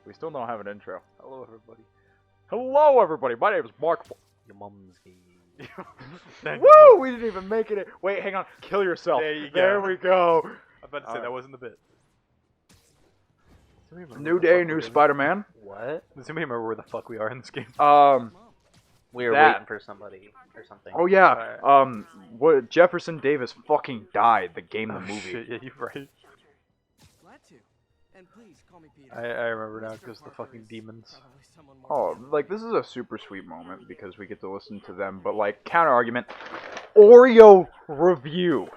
We still don't have an intro. Hello, everybody. Hello, everybody. My name is Mark. Your mom's gay. Woo! We didn't even make it. Wait, hang on. Kill yourself. There you go. There we go. I was about to say that wasn't the bit. New day, new Spider-Man. What? Does anybody remember where the fuck we are in this game? We were that. waiting for somebody or something. Oh yeah. What Jefferson Davis fucking died. The game, the movie. Shit, yeah, you're right. Glad to. And please call me Peter. I remember now because the fucking demons. Oh, like this is a super sweet moment because we get to listen to them. But like counter argument, Oreo review.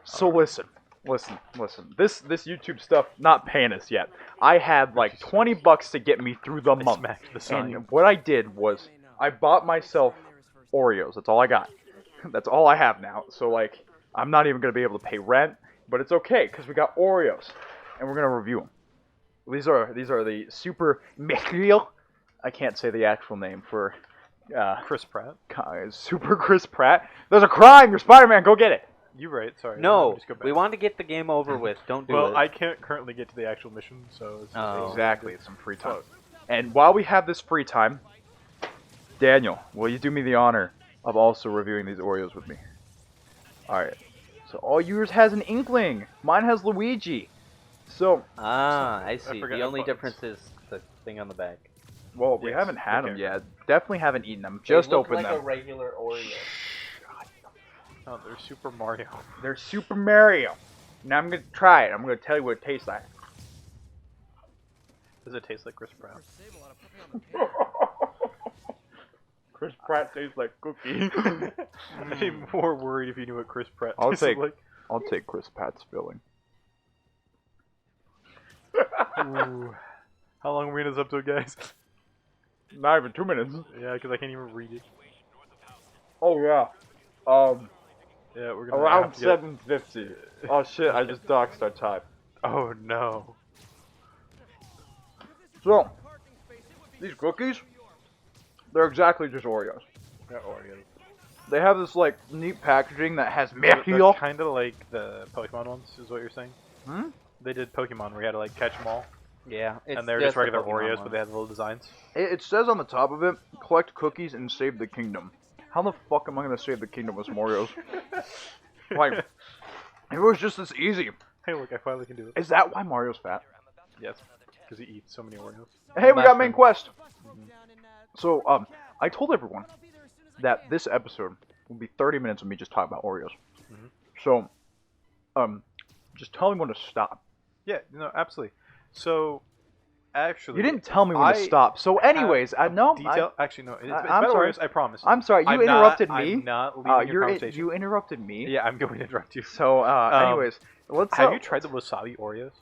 So listen. This YouTube stuff not paying us yet. I had like $20 to get me through the month, and what I did was I bought myself Oreos. That's all I got. That's all I have now. So like I'm not even gonna be able to pay rent, but it's okay because we got Oreos, and we're gonna review them. These are the super Misguided. I can't say the actual name for Chris Pratt. Super Chris Pratt. There's a crime. You're Spider-Man. Go get it. You're right. Sorry. No, just go back. we want to get the game over with. Don't do it. Well, I can't currently get to the actual mission, so it's Exactly. It's some free time. And while we have this free time, Daniel, will you do me the honor of also reviewing these Oreos with me? Alright. So all yours has an inkling. Mine has Luigi. So, I see. forgot The only buttons. difference is the thing on the back. well, we Yes, haven't had them okay. yet. Definitely haven't eaten them. Just they look opened like them. a regular Oreo. Oh, there's Super Mario. They're Super Mario. Now I'm going to try it. I'm going to tell you what it tastes like. Does it taste like Chris Pratt? Chris Pratt tastes like cookie. I'd be more worried if you knew what Chris Pratt I'll tasted take- like. I'll take Chris Pratt's filling. Ooh. How long are we in this episode, guys? Not even 2 minutes. Yeah, because I can't even read it. Oh yeah. Yeah, we're gonna Around have to get... 7:50. Oh shit! I just doxed our time. Oh no. So these cookies, they're exactly just Oreos. Yeah, Oreos. They have this like neat packaging that has They're milk. kind of like the Pokemon ones, is what you're saying? Hmm? They did Pokemon where you had to like catch them all, Yeah, it's and they're just the regular Pokemon Oreos, one. but they had little designs. It says on the top of it, collect cookies and save the kingdom. How the fuck am I gonna save the kingdom with some Oreos? Like, if it was just this easy. Hey, look, I finally can do it. Is that why Mario's fat? Yes, because he eats so many Oreos. Hey, we got main Mushroom. quest. So, I told everyone that this episode will be 30 minutes of me just talking about Oreos. Mhm. So, just tell me when to stop. Yeah, no, absolutely. So, actually, You didn't tell me when to I stop. So, anyways, no, detail. Actually, no. It's I'm about sorry. Oreos, I promise. I'm sorry. You I'm interrupted not, me. I'm not leaving your conversation. You interrupted me. Yeah, I'm going to interrupt you. So, anyways, let's. Have you tried the wasabi Oreos?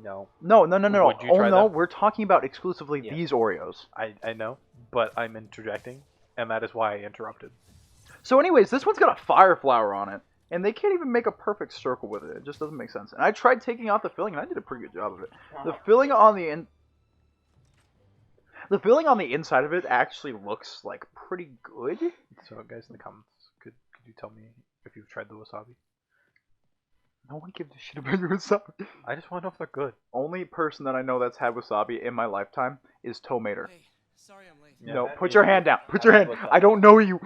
No. No. Would you Oh try no, them? we're talking about exclusively Yeah. these Oreos. I know, but I'm interjecting, and that is why I interrupted. So, anyways, this one's got a fire flower on it, and they can't even make a perfect circle with it. It just doesn't make sense. And I tried taking out the filling, and I did a pretty good job of it. The filling on the inside of it actually looks like pretty good. So, guys in the comments, could you tell me if you've tried the wasabi? No one gives a shit about your wasabi. I just want to know if they're good. Only person that I know that's had wasabi in my lifetime is Tomater. Hey, sorry I'm late. Yeah, No, that- put yeah, your hand down. Put I your like hand. wasabi. I don't know you.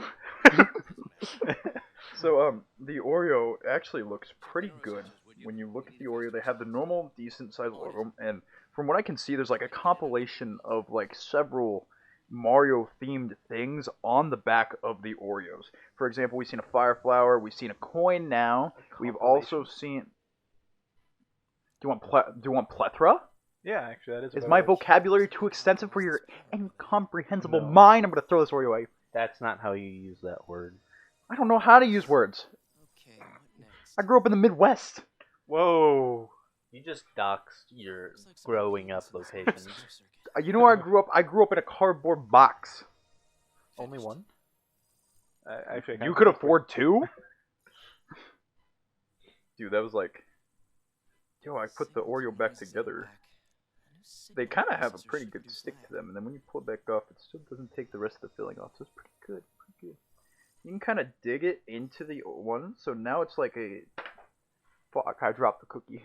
So, the Oreo actually looks pretty good. When you look at the Oreo, they have the normal, decent-sized logo, and from what I can see, there's like a compilation of like several Mario-themed things on the back of the Oreos. For example, we've seen a fire flower, we've seen a coin now, we've also seen... Do you want plethora? Yeah, actually, that is. Is about my it. vocabulary too extensive for your incomprehensible No. mind? I'm going to throw this Oreo away. That's not how you use that word. I don't know how to use words. Okay, what next? I grew up in the Midwest. Whoa. You just doxed your growing up location. You know where I grew up? I grew up in a cardboard box. Only one? Actually, I You kinda could think- afford two? Dude, that was like... Yo, I put the Oreo back together. They kind of have a pretty good stick to them, and then when you pull it back off, it still doesn't take the rest of the filling off, so it's pretty good, pretty good. You can kind of dig it into the one, so now it's like a... Fuck, I dropped the cookie.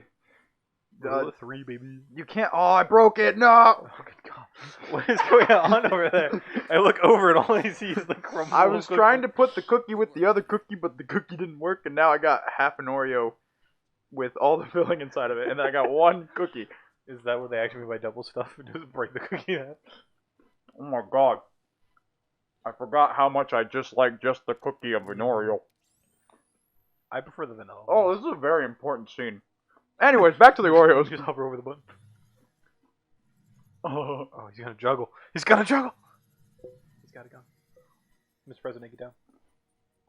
Rule of 3, baby. You can't... Oh, I broke it! No! Oh, good God. What is going on over there? I look over and all I see is the crumble. I was trying to put the cookie with the other cookie, but the cookie didn't work, and now I got half an Oreo with all the filling inside of it, and then I got one cookie. Is that what they actually mean by double stuff? Just break the cookie in half? Oh my god. I forgot how much I just like just the cookie of an Oreo. I prefer the vanilla. Oh, this is a very important scene. Anyways, back to the Oreos. Just hover over the button. Oh, Oh, he's gonna juggle. He's gonna juggle! He's got a gun. Mr. President, get down.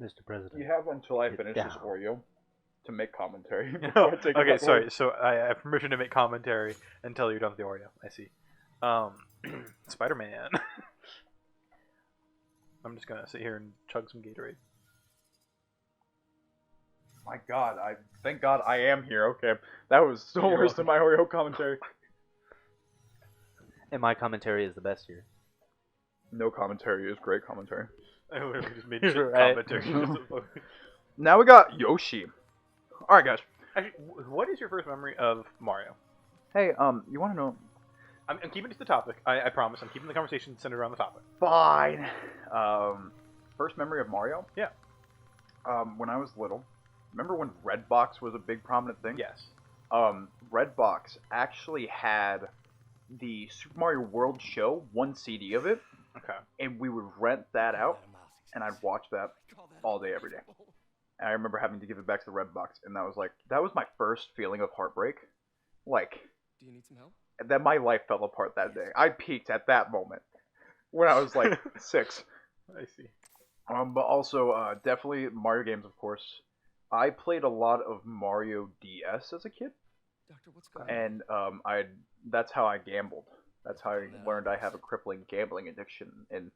Mr. President. you have until I Get finish this down. Oreo to make commentary. Oh, before I take okay, another sorry. one. So I have permission to make commentary until you're done with the Oreo. I see. Spider-Man. I'm just gonna sit here and chug some Gatorade. My god, thank God I am here. Okay, that was so You're worse than my Oreo commentary. And my commentary is the best here. No commentary is great commentary. I literally just made You're shit right. commentary. Now we got Yoshi. All right, guys. Actually, what is your first memory of Mario? Hey, you want to know? I'm keeping it to the topic. I promise. I'm keeping the conversation centered around the topic. Fine. First memory of Mario? Yeah. When I was little. Remember when Redbox was a big prominent thing? Yes. Redbox actually had the Super Mario World show, one CD of it, Okay. and we would rent that out, and I'd watch that all day, every day. And I remember having to give it back to the Redbox, and that was my first feeling of heartbreak. Like, Do you need some help? that my life fell apart that day. I peaked at that moment when I was like 6. I see. But also, definitely Mario games, of course. I played a lot of Mario DS as a kid, Doctor, what's going on? and that's how I gambled. That's how I learned I have a crippling gambling addiction. And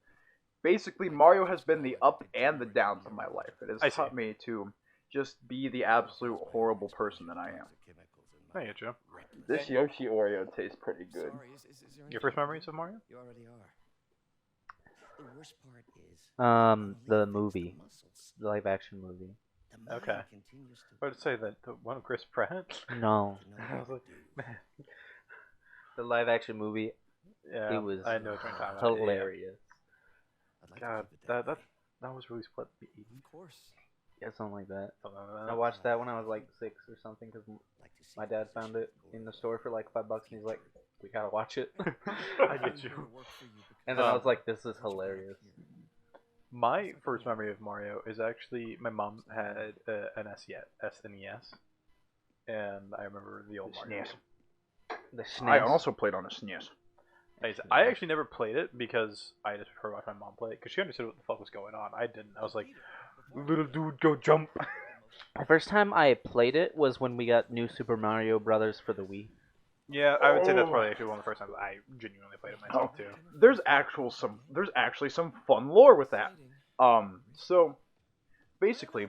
basically, Mario has been the up and the downs of my life. It I has see. taught me to just be the absolute horrible person that I am. I get you. This Yoshi Oreo tastes pretty good. Sorry, is there Your first memories of Mario? You already are. The worst part is The movie. The live action movie. Okay. I would say that the one of Chris Pratt. No. I was like, man, The live action movie, yeah, it was I know what you're talking about. hilarious. God, that was released what, the 80s? Of course. Yeah, something like that. Something like I that. watched that when I was like 6 or something because my dad found it in the store for like $5 and he's like, we gotta watch it. I get you. And then I was like, this is hilarious. My first memory of Mario is actually my mom had an SNES, and I remember the old Mario. SNES. The I SNES. also played on a SNES. I actually never played it because I just heard watch my mom play it because she understood what the fuck was going on. I didn't. I was like, little dude, go jump. The first time I played it was when we got New Super Mario Brothers for the Wii. Yeah, I would say that's probably actually one of the first times I genuinely played it myself too. There's actually some fun lore with that. So basically,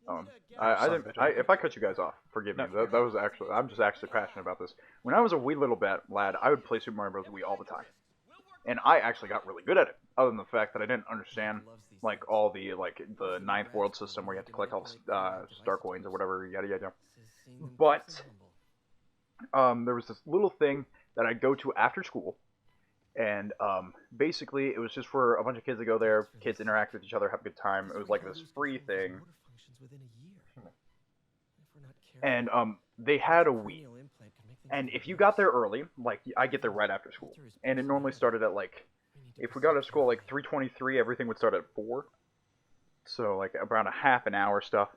if I cut you guys off, forgive me. No. That was actually, I'm just actually passionate about this. When I was a wee little lad, I would play Super Mario Bros. Wii all the time, and I actually got really good at it. Other than the fact that I didn't understand like all the the ninth world system where you have to collect all the star coins or whatever, yada yada. But there was this little thing that I'd go to after school, and basically it was just for a bunch of kids to go there. Kids interact with each other, have a good time. It was like this free thing, and they had a Wii. And if you got there early, like I get there right after school, and it normally started at like, if we got to school like 3:23, everything would start at 4. So like around a half an hour stuff,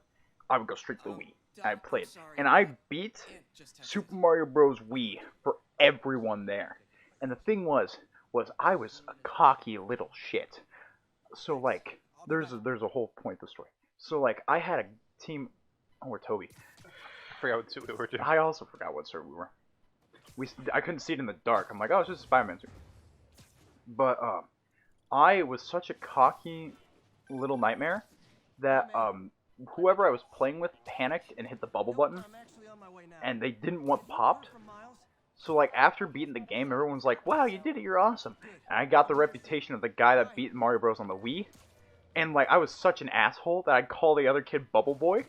I would go straight to the Wii. I played, and I beat Super Mario Bros. Wii for everyone there. And the thing was I was a cocky little shit. So like, there's a whole point to the story. So like, I had a team. Oh, we're Toby. I forgot what suit we were doing. I also forgot what suit we were. I couldn't see it in the dark. I'm like, oh, it's just a Spider-Man suit. But I was such a cocky little nightmare that whoever I was playing with panicked and hit the bubble button, and they didn't want popped. So like after beating the game, everyone's like, "Wow, you did it! You're awesome!" And I got the reputation of the guy that beat Mario Bros. On the Wii, and like I was such an asshole that I'd call the other kid Bubble Boy.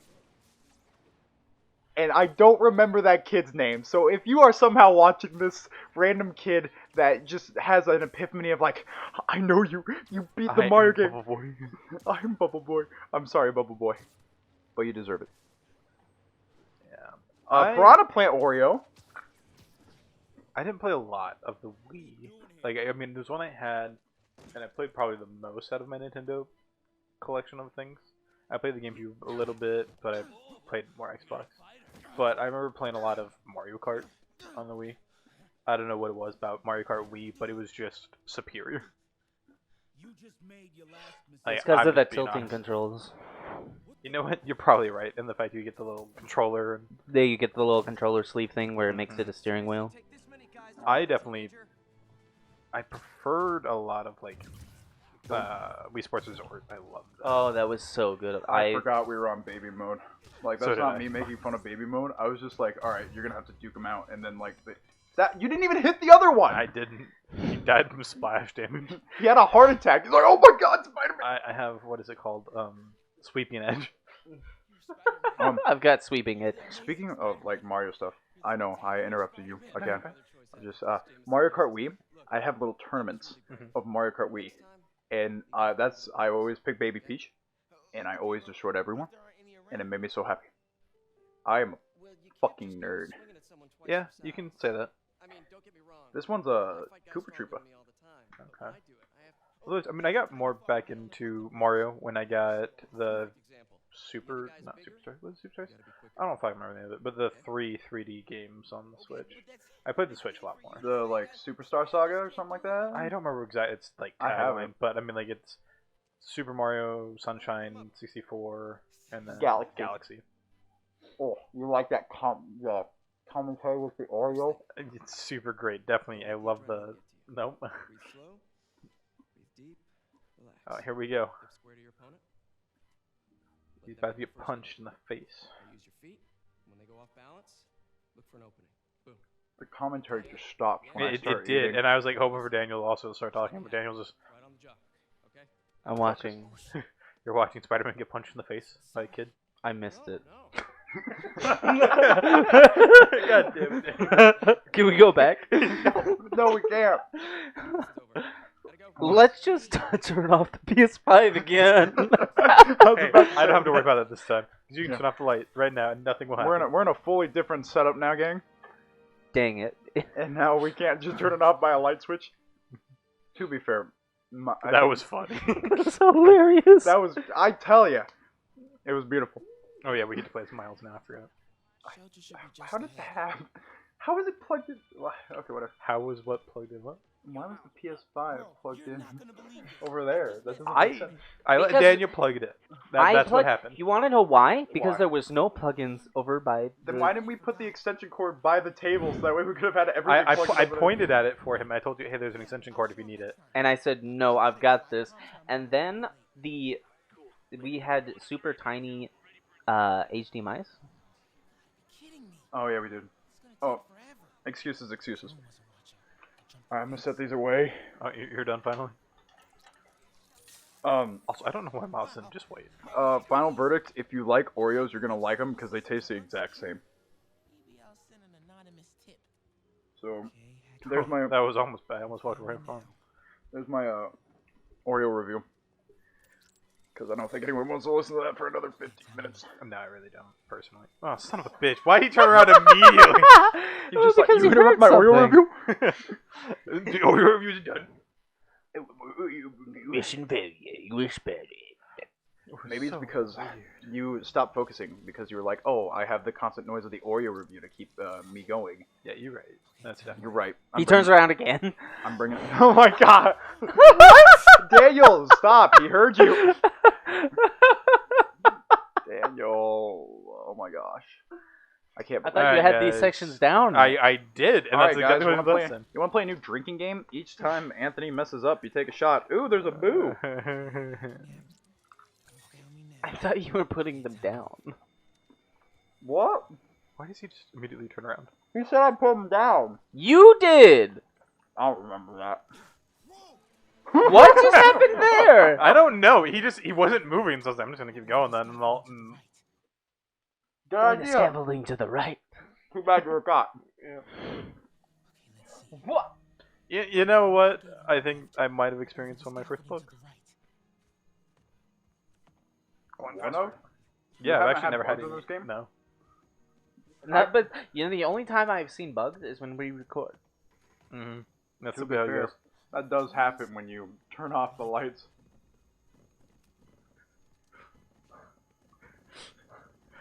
and I don't remember that kid's name. So if you are somehow watching this random kid that just has an epiphany of like, I know you beat the Mario game. Bubble Boy. I'm Bubble Boy. I'm sorry, Bubble Boy, but you deserve it. Yeah. Piranha Plant Oreo. I didn't play a lot of the Wii. Like, I mean, there's one I had, and I played probably the most out of my Nintendo collection of things. I played the GameCube a little bit, but I played more Xbox. But I remember playing a lot of Mario Kart on the Wii. I don't know what it was about Mario Kart Wii, but it was just superior. Like, It's because I'm of the just being tilting honest. controls. You know what? You're probably right in the fact you get the little controller. And There you get the little controller sleeve thing where it makes it a steering wheel. I preferred a lot of like Wii Sports Resort. I loved that. Oh, that was so good. I forgot we were on baby mode. Like, So that's did not I. me making fun of baby mode. I was just like, all right, you're gonna have to duke him out, and then like that you didn't even hit the other one. I didn't. He died from splash damage. He had a heart attack. He's like, oh my god, Spider-Man. I have, what is it called? Sweeping Edge. I've got sweeping it. Speaking of like Mario stuff, I know I interrupted you again. Just Mario Kart Wii. I have little tournaments of Mario Kart Wii, and I always pick Baby Peach, and I always destroyed everyone, and it made me so happy. I am a fucking nerd. Yeah, you can say that. This one's a Koopa Troopa. Okay. Although, I mean, I got more back into Mario when I got the not Superstars. Was it Superstars? I don't know if I remember the name of it, but the 3D games on the Switch. I played the Switch a lot more. The like Superstar Saga or something like that. I don't remember exactly. It's like I haven't. tagline, but I mean, like it's Super Mario Sunshine 64 and then Galaxy. Oh, you like that commentary with the Oreo? It's super great. Definitely, I love the. Nope. Oh, here we go. He's about to get punched in the face. The commentary just stopped when I It started did, eating. and I was like hoping for Daniel to also start talking, but Daniel just. I'm watching. You're watching Spider-Man get punched in the face by a kid. I missed it. God damn it. Can we go back? No, we can't. Let's just turn off the PS5 again. Hey, I don't have to worry about that this time. 'Cause you can turn off the light right now, and nothing will happen. We're in a fully different setup now, gang. Dang it. And now we can't just turn it off by a light switch. To be fair, That was funny. That's hilarious. That was. I tell you, it was beautiful. Oh yeah, we get to play as Miles now. I forgot. How did that happen? How was it plugged in? Okay, whatever. How was what plugged in? What? Why was the PS5 plugged in over there? That doesn't make I sense. let Because Daniel plug it. That's what happened. You want to know why? Because Why? there was no plugins over by. Then why didn't we put the extension cord by the tables? That way we could have had everything I plugged over there. pointed at it for him. I told you, hey, there's an extension cord if you need it. And I said, no, I've got this. And then we had super tiny HDMIs. Oh yeah, we did. Oh, excuses. Alright, I'm gonna set these away. Oh, you're done finally. Also, I don't know why Miles didn't just wait. final verdict: if you like Oreos, you're gonna like them because they taste the exact same. So, there's my That was almost bad. I almost walked right from. Oreo review. Because I don't think anyone wants to listen to that for another 15 minutes. No, I really don't, personally. Oh, son of a bitch! Why did he turn around immediately? You just like, you interrupt my Oreo review? The Oreo review is done. Maybe it's because you stopped focusing because you were like, oh, I have the constant noise of the Oreo review to keep me going. Yeah, you're right. That's definitely. You're right. He turns around again. I'm bringing. Oh my god! What? Daniel, stop! He heard you. Daniel, oh my gosh, I can't. I thought you had these sections down. I did, and All that's right, guys, exactly what it you want to play a new drinking game? Each time Anthony messes up, you take a shot. Ooh, there's a boo. I thought you were putting them down. What? Why does he just immediately turn around? He said I put him down. You did! I don't remember that. What just happened there? I don't know. He wasn't moving, so I was like, I'm just gonna keep going then. And Good Going to idea. scaffolding to the right. Too bad you're a cop. What? You know what? I think I might have experienced one of my first books. Bueno? Yeah, I've haven't actually had never had bugs in any. this game? No. But you know, the only time I've seen bugs is when we record. Mm-hmm. That's To the be how it fair, goes. that does happen when you turn off the lights.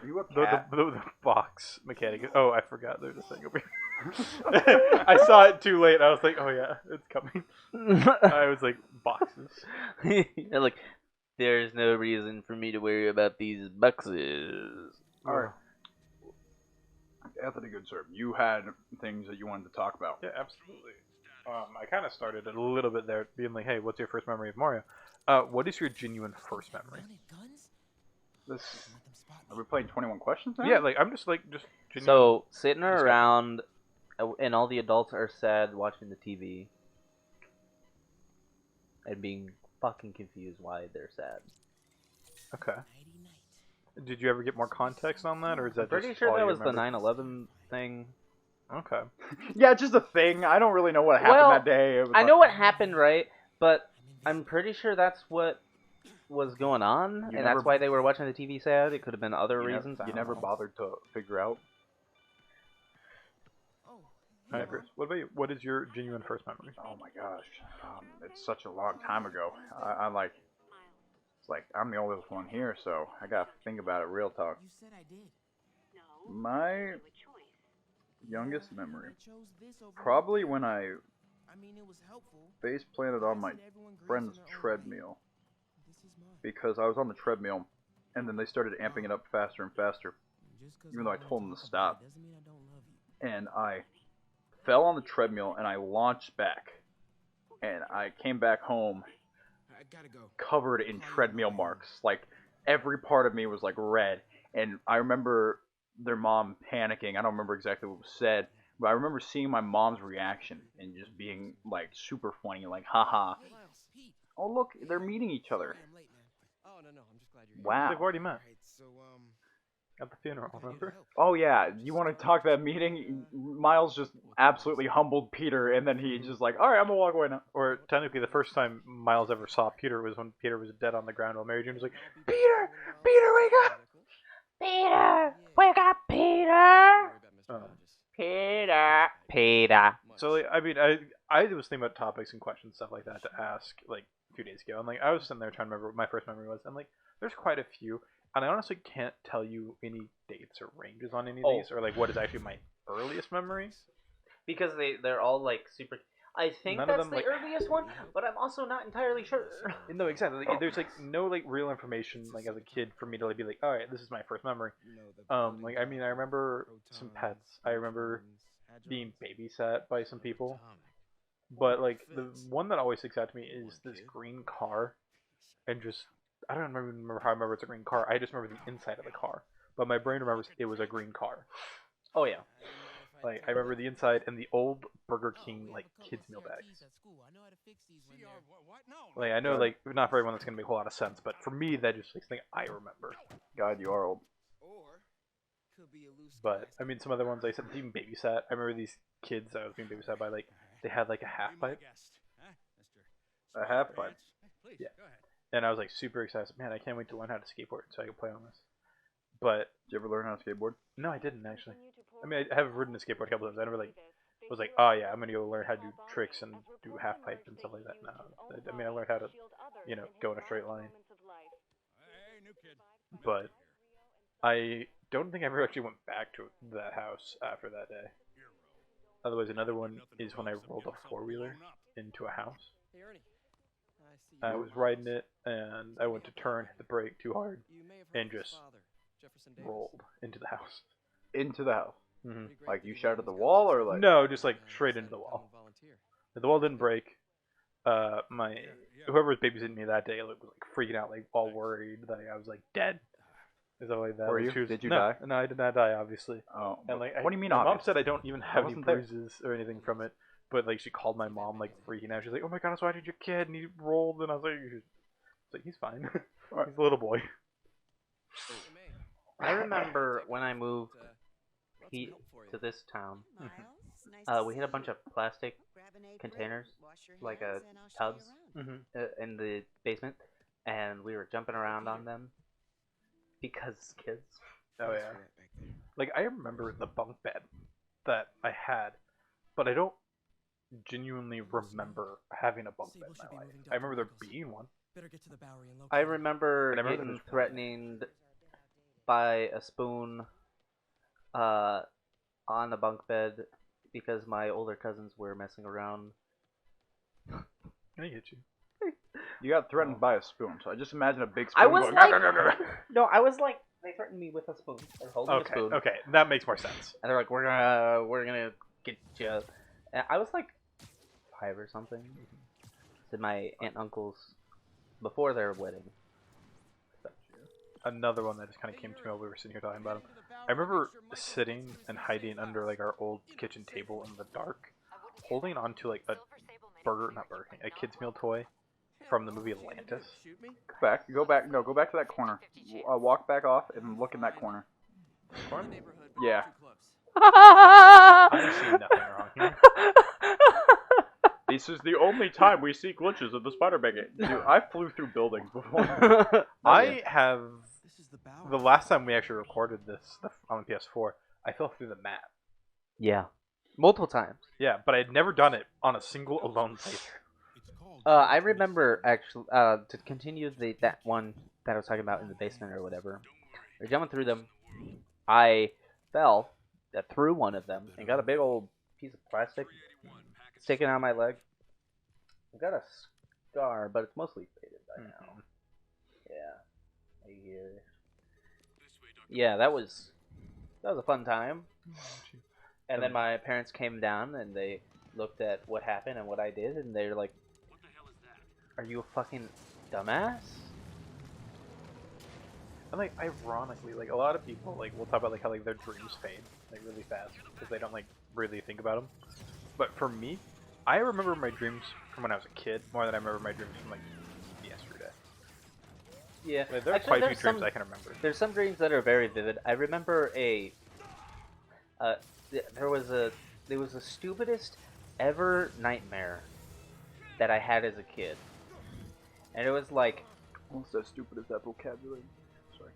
Are you a cat? The box mechanic. Oh, I forgot. There's a thing over here. I saw it too late. I was like, oh yeah, it's coming. I was like, boxes. You're like, there's no reason for me to worry about these boxes. Alright. Anthony, good sir, you had things that you wanted to talk about. Yeah, absolutely. I kind of started it a little bit there, being like, hey, what's your first memory of Mario? What is your genuine first memory? This. Are we playing 21 questions now? Yeah, like I'm just genuine. So sitting discussion. around, and all the adults are sad watching the TV, and being fucking confused why they're sad. Okay. Did you ever get more context on that, or is that Pretty just sure all that you was the remember? 9/11 thing. Okay. Yeah, just a thing. I don't really know what happened Well, that day. It was I like- know what happened, right? But I'm pretty sure that's what was going on, and never- that's why they were watching the TV sad. It could have been other you reasons. I You don't never know. bothered to figure out. All right, Chris. What about you? What is your genuine first memory? Oh my gosh, it's such a long time ago. I like, it's like I'm the oldest one here, so I gotta think about it. Real talk. You said I did. My youngest memory, I chose this over probably when I I mean, it was helpful. face planted on my Everyone agrees friend's in their own way. treadmill This is mine. because I was on the treadmill, and then they started amping it up faster and faster, Just 'cause even though I don't told them talk to about stop. it doesn't mean I don't love you. and I fell on the treadmill and I launched back, and I came back home I gotta go. covered in treadmill marks. Like every part of me was like red, and I remember their mom panicking. I don't remember exactly what was said, but I remember seeing my mom's reaction and just being like super funny, like haha, Hey, Pete. oh look, they're meeting each other. Sorry I'm late, man. Oh, no, I'm just glad you're Wow. They've already met Alright, so, at the funeral. what can I do to Remember? help? Oh yeah, you want to talk that meeting? Miles just absolutely humbled Peter, and then he just like, all right, I'm gonna walk away now. Or technically, the first time Miles ever saw Peter was when Peter was dead on the ground while Mary Jane was like, Peter, Peter, wake up! Peter, wake up, Peter. Peter. So like, I mean, I was thinking about topics and questions, stuff like that, to ask like a few days ago, and like I was sitting there trying to remember what my first memory was, and like there's quite a few, and I honestly can't tell you any dates or ranges on any of these, or like what is actually my earliest memory. Because they're all like super. I think None of that's them, the like- earliest one, but I'm also not entirely sure. No, exactly. Like, there's like no like real information like as a kid for me to like be like, all right, this is my first memory. Like I mean, I remember some pets. I remember being babysat by some people. But like the one that always sticks out to me is this green car, and just I don't remember how I remember it's a green car. I just remember the inside of the car, but my brain remembers it was a green car. Oh yeah. Like I remember the inside and the old Burger King like kids meal bags. Like I know like not for everyone that's gonna make a whole lot of sense, but for me that just like something I remember. God, you are old. Or could be a loose But I mean some other ones I said being babysat. I remember these kids that I was being babysat by like they had like a half pipe. A half pipe. Yeah. And I was like super excited. Man, I can't wait to learn how to skateboard so I can play on this. But Did you ever learn how to skateboard? no, I didn't actually. I mean, I have ridden a skateboard a couple times. I never like was like, oh yeah, I'm gonna go learn how to do tricks and do half pipe and stuff like that. No, I mean, I learned how to, go in a straight line. But I don't think I ever actually went back to that house after that day. Otherwise, another one is when I rolled a four-wheeler into a house. Hey, Ernie. I see I you. was riding it, and I went to turn, hit the brake too hard, You may have heard and of his just father, Jefferson Davis. rolled into the house. Into the house. Mm-hmm. Pretty great Like you dude. shot at the He's got wall, lots or of like? No, just like Uh, straight into the decided to wall. become a volunteer. The wall didn't break. Whoever was babysitting me that day like, was like freaking out, like all worried that I was like dead. Is that like that? Were Like, you? she was- Did you no, die? No, I did not die, obviously. Oh. And like, what do you mean? My mom obvious? said I don't even have any wasn't there. bruises or anything from it, but like she called my mom like freaking out. She's like, "Oh my god, I did your kid and he rolled," and I was like, "He's fine. He's a little boy." Hey, man. I remember when I moved to this town, we had a bunch of plastic containers, like tubs, in the basement, and we were jumping around on them because kids. Oh yeah. Like I remember the bunk bed that I had, but I don't genuinely remember having a bunk bed in my life. I remember there being one. I remember And I remember getting there's- threatened by a spoon on a bunk bed because my older cousins were messing around. I get you. You got threatened by a spoon, so I just imagine a big spoon I was going. like, no, I was like, they threatened me with a spoon. They're holding a Okay, spoon, okay, that makes more sense. and they're like, we're gonna get you. And I was like 5 or something. It's in my aunt and uncle's before their wedding. Another one that just kind of came to me while we were sitting here talking about him. I remember sitting and hiding under like our old kitchen table in the dark, holding onto like a not Burger King, a kids meal toy from the movie Atlantis. Go back. No, go back to that corner. Walk back off and look in that corner. Yeah. I see nothing wrong here. This is the only time we see glitches of the Spider-Man game. Dude, I flew through buildings before. I have the last time we actually recorded this on the PS4, I fell through the map. Yeah, multiple times. Yeah, but I had never done it on a single alone playthrough. I remember actually to continue that one that I was talking about in the basement or whatever. We're jumping through them. I fell through one of them and got a big old piece of plastic sticking out of my leg. I got a scar, but it's mostly faded by now. Yeah, a year. Yeah, that was a fun time. And then my parents came down and they looked at what happened and what I did, and they're like, "Are you a fucking dumbass?" And like ironically, like a lot of people, like we'll talk about like how like their dreams fade like really fast because they don't like really think about them. But for me, I remember my dreams from when I was a kid more than I remember my dreams from like yesterday. Yeah, Like, there are actually, quite a few there's dreams some I can remember. there's some dreams that are very vivid. I remember there was the stupidest ever nightmare that I had as a kid, and it was like, Almost as stupid as that vocabulary. Sorry.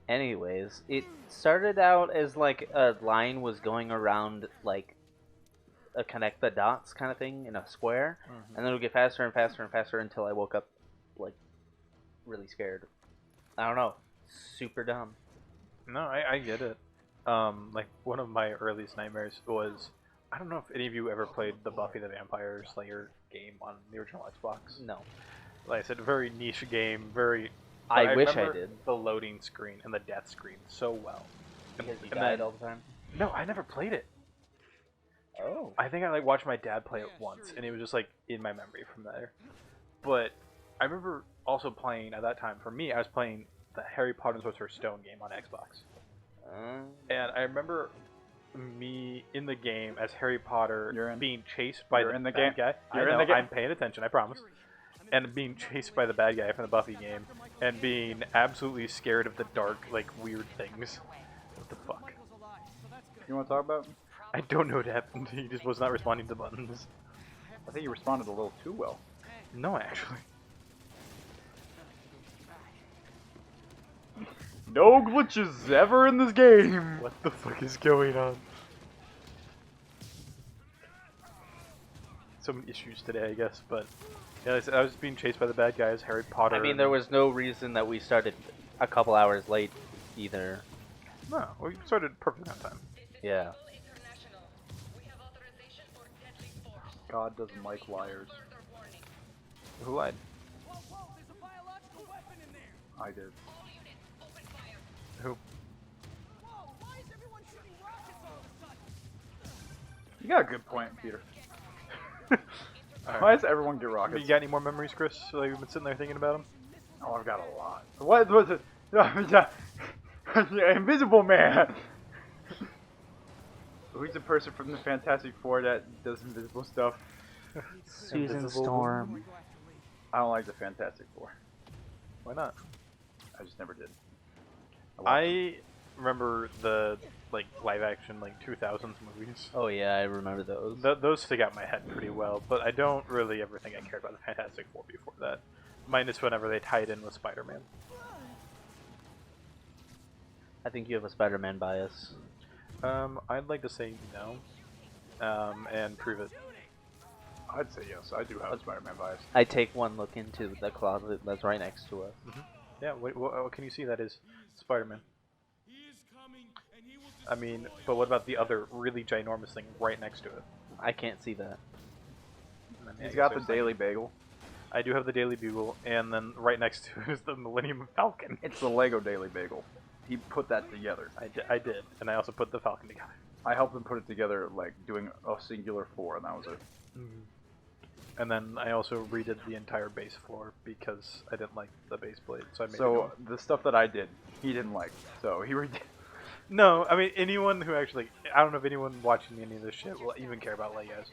anyways, it started out as like a line was going around like a connect the dots kind of thing in a square, and then it would get faster and faster and faster until I woke up like really scared. I don't know, super dumb. No, I get it. Like one of my earliest nightmares was, I don't know if any of you ever played the Buffy the Vampire Slayer game on the original Xbox. No, Like I said, very niche game, very. I wish I remember did. the loading screen and the death screen so well. Because you and died then- all the time. No, I never played it. Oh. I think I like watched my dad play it once, and it was just like in my memory from there. But I remember also playing at that time. For me, I was playing the Harry Potter and Sorcerer's Stone game on Xbox, and I remember me in the game as Harry Potter being chased by You're the in the bad game. guy. You're I in know, the game. I'm paying attention. I promise. And being chased by the bad guy from the Buffy game, and being absolutely scared of the dark, like weird things. What the fuck? You want to talk about? I don't know what happened. He just was not responding to buttons. I think you responded a little too well. No, actually. No glitches ever in this game. What the fuck is going on? So many issues today, I guess, but yeah, I was being chased by the bad guys, Harry Potter. I mean, there was no reason that we started a couple hours late either. No, we started perfectly on time. Yeah. God doesn't like liars. Who lied? I did. Who? You got a good point, Peter. Alright. Why does everyone get rockets? You got any more memories, Chris? Like we've been sitting there thinking about them. Oh, I've got a lot. What was it? Invisible Man! Who's the person from the Fantastic Four that does invisible stuff? Susan Invisible. Storm. I don't like the Fantastic Four. Why not? I just never did. I remember the like live action like 2000s movies. Oh yeah, I remember those. Those stick out in my head pretty well, but I don't really ever think I cared about the Fantastic Four before that. Minus whenever they tied in with Spider-Man. I think you have a Spider-Man bias. I'd like to say no, and prove it. I'd say yes. I do have a Spider-Man bias. I take one look into the closet that's right next to us. Yeah, what can you see that is Spider-Man? I mean, but what about the other really ginormous thing right next to it? I can't see that. He's got the Daily Bagel. I do have the Daily Bugle, and then right next to it is the Millennium Falcon. It's the Lego Daily Bagel. He put that together. I did, and I also put the Falcon together. I helped him put it together, like doing a singular 4, and that was it. And then I also redid the entire base floor because I didn't like the base plate, so I made it So go. the stuff that I did, he didn't like. So he redid. No, I mean anyone who actually, I don't know if anyone watching any of this shit will even care about Legos,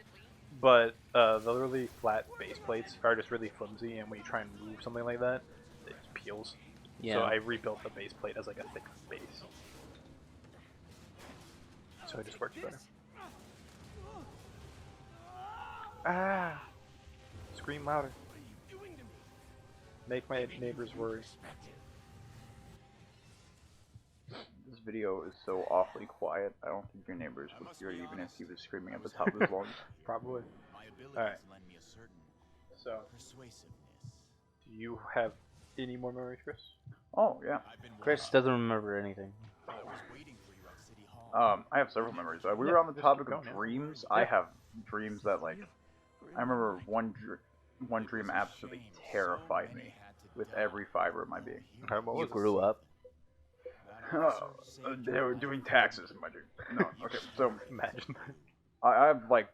but the really flat base plates are just really flimsy, and when you try and move something like that, it just peels. Yeah. So I rebuilt the base plate as like a thick base. So it just works better. Ah! Scream louder. Make my neighbors worry. This video is so awfully quiet. I don't think your neighbors would hear it even if he was screaming at the top of his lungs. Probably. Alright. So, do you have any more memories, Chris? Oh yeah. Chris doesn't remember anything. I have several memories. We were on the just topic keep of going, dreams. yeah. I have dreams that like. I remember one dream absolutely terrified me with every fiber of my being. Okay, what You was grew up. They were doing taxes in my dream. No, okay. So Imagine. I've like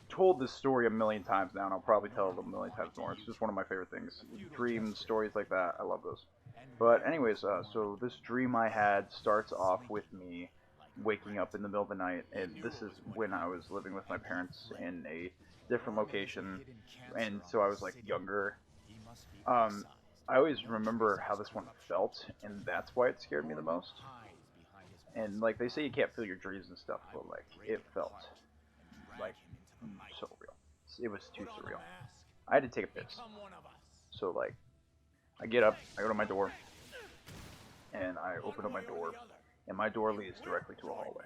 told this story a million times now, and I'll probably tell it a million times more. It's just one of my favorite things. Dreams, stories like that. I love those. But anyways, so this dream I had starts off with me waking up in the middle of the night, and this is when I was living with my parents in a different location, and so I was like younger. I always remember how this one felt, and that's why it scared me the most. And like they say, you can't feel your dreams and stuff, but like it felt like so real. It was too surreal. I had to take a piss. So like, I get up, I go to my door, and I open up my door, and my door leads directly to a hallway.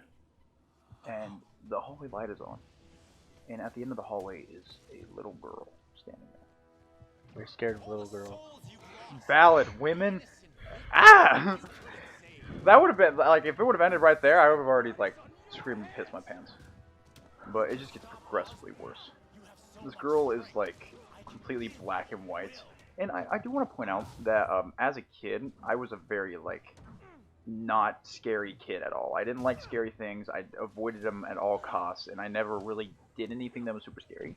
And the hallway light is on, and at the end of the hallway is a little girl standing there. We're scared of little girls. Valid women. Ah! That would have been like if it would have ended right there, I would have already like screamed and pissed my pants. But it just gets progressively worse. This girl is like completely black and white, and I do want to point out that as a kid, I was a very like not scary kid at all. I didn't like scary things. I avoided them at all costs, and I never really did anything that was super scary.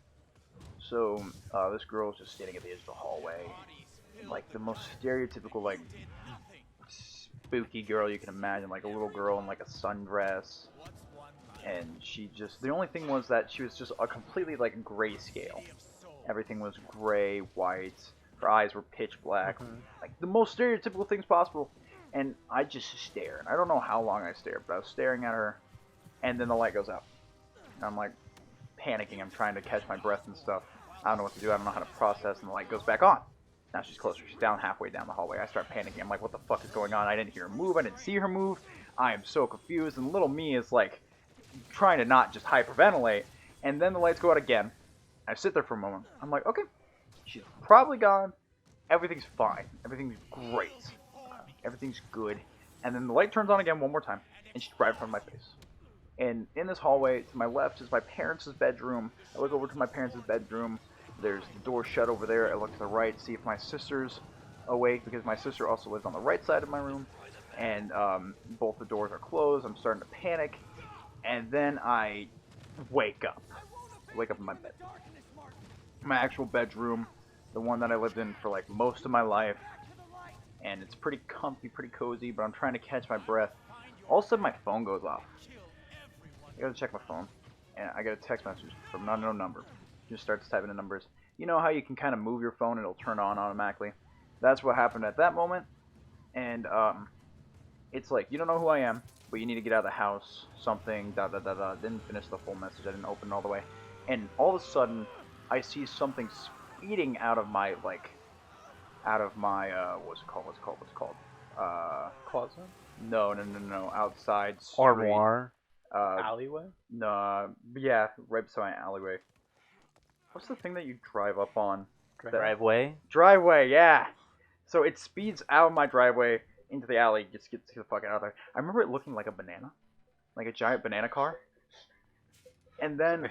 So this girl is just standing at the edge of the hallway, like the most stereotypical like spooky girl you can imagine, like a little girl in like a sundress, and she just, the only thing was that she was just a completely like grayscale. Everything was gray, white, her eyes were pitch black, like the most stereotypical things possible. And I just stare, and I don't know how long I stared, but I was staring at her, and then the light goes out. And I'm like panicking, I'm trying to catch my breath and stuff. I don't know what to do, I don't know how to process, and the light goes back on. Now she's closer, she's down halfway down the hallway. I start panicking, I'm like, what the fuck is going on? I didn't hear her move, I didn't see her move. I am so confused, and little me is like trying to not just hyperventilate, and then the lights go out again. I sit there for a moment, I'm like, okay, she's probably gone, everything's fine, everything's great. Everything's good. And then the light turns on again one more time, and she's right in front of my face. And in this hallway, to my left is my parents' bedroom. I look over to my parents' bedroom. There's the door shut over there. I look to the right, see if my sister's awake, because my sister also lives on the right side of my room. And both the doors are closed. I'm starting to panic. And then I wake up. Wake up in my bed. My actual bedroom, the one that I lived in for like most of my life. And it's pretty comfy, pretty cozy, but I'm trying to catch my breath. All of a sudden, my phone goes off. I gotta check my phone, and I get a text message from an unknown number. Just starts typing the numbers. You know how you can kind of move your phone and it'll turn on automatically? That's what happened at that moment, and it's like, you don't know who I am, but you need to get out of the house, something, da da da da. Didn't finish the full message, I didn't open it all the way. And all of a sudden, I see something speeding out of my, what's it called? Closet? No, outside street. Armoire. Alleyway? No, yeah, right beside my alleyway. What's the thing that you drive up on? Driveway. Driveway, yeah. So it speeds out of my driveway into the alley, just gets the fuck out of there. I remember it looking like a banana, like a giant banana car. And then,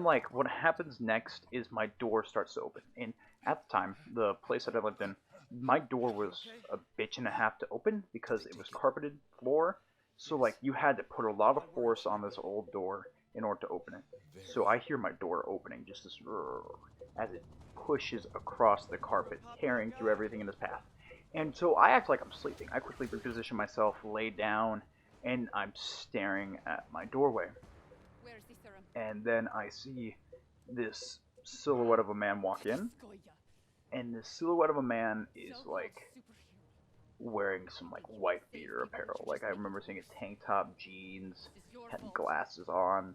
like, what happens next is my door starts to open. And at the time, the place that I lived in, my door was a bitch and a half to open because it was carpeted floor. So, like, you had to put a lot of force on this old door in order to open it. So I hear my door opening, just this, as it pushes across the carpet, tearing through everything in its path. And so I act like I'm sleeping. I quickly reposition myself, lay down, and I'm staring at my doorway. And then I see this silhouette of a man walk in, and this silhouette of a man is like wearing some like white beater apparel. Like I remember seeing a tank top, jeans, had glasses on,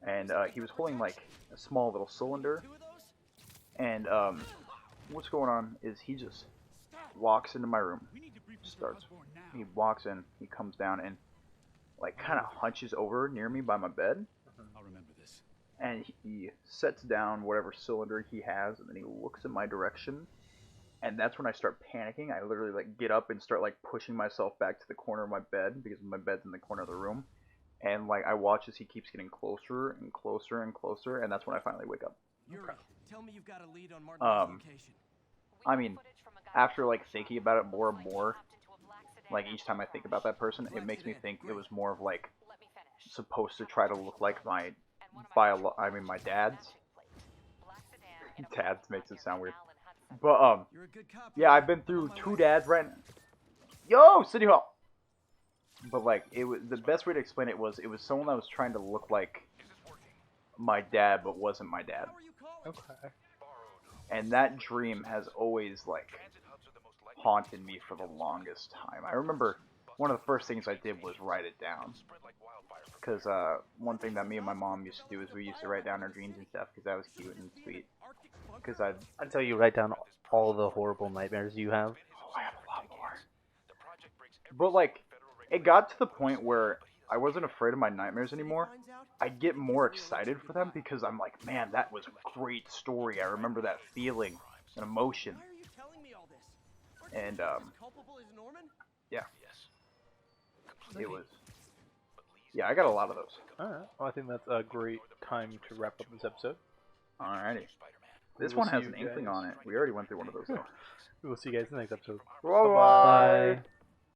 and he was holding like a small little cylinder. And what's going on is he just walks into my room, he walks in, he comes down and like kind of hunches over near me by my bed. I'll remember this. And he sets down whatever cylinder he has, and then he looks in my direction. And that's when I start panicking. I literally like get up and start like pushing myself back to the corner of my bed because my bed's in the corner of the room. And like I watch as he keeps getting closer and closer and closer, and that's when I finally wake up. Yuri, tell me you've got a lead on Martin's location. I mean, after like thinking about it more and more, like each time I think about that person, it makes me think it was more of like supposed to try to look like my dad's. Dad's makes it sound weird. But You're a good cop. yeah, I've been through 2 dads right now. Yo, City Hall. But like it was the best way to explain it was someone that was trying to look like my dad but wasn't my dad. Okay. And that dream has always like haunted me for the longest time. I remember one of the first things I did was write it down. Because one thing that me and my mom used to do is we used to write down our dreams and stuff because that was cute and sweet. Because Until you write down all the horrible nightmares you have. Oh, I have a lot more. But like, it got to the point where I wasn't afraid of my nightmares anymore. I get more excited for them because I'm like, man, that was a great story. I remember that feeling and emotion. Why are you telling me all this? And Culpable is Norman? yeah, it was. Yeah, I got a lot of those. Alright. Well, I think that's a great time to wrap up this episode. Alrighty. This We'll one see has you an inkling guys. on it. We already went through one of those though. We will see you guys in the next episode. Bye. Bye.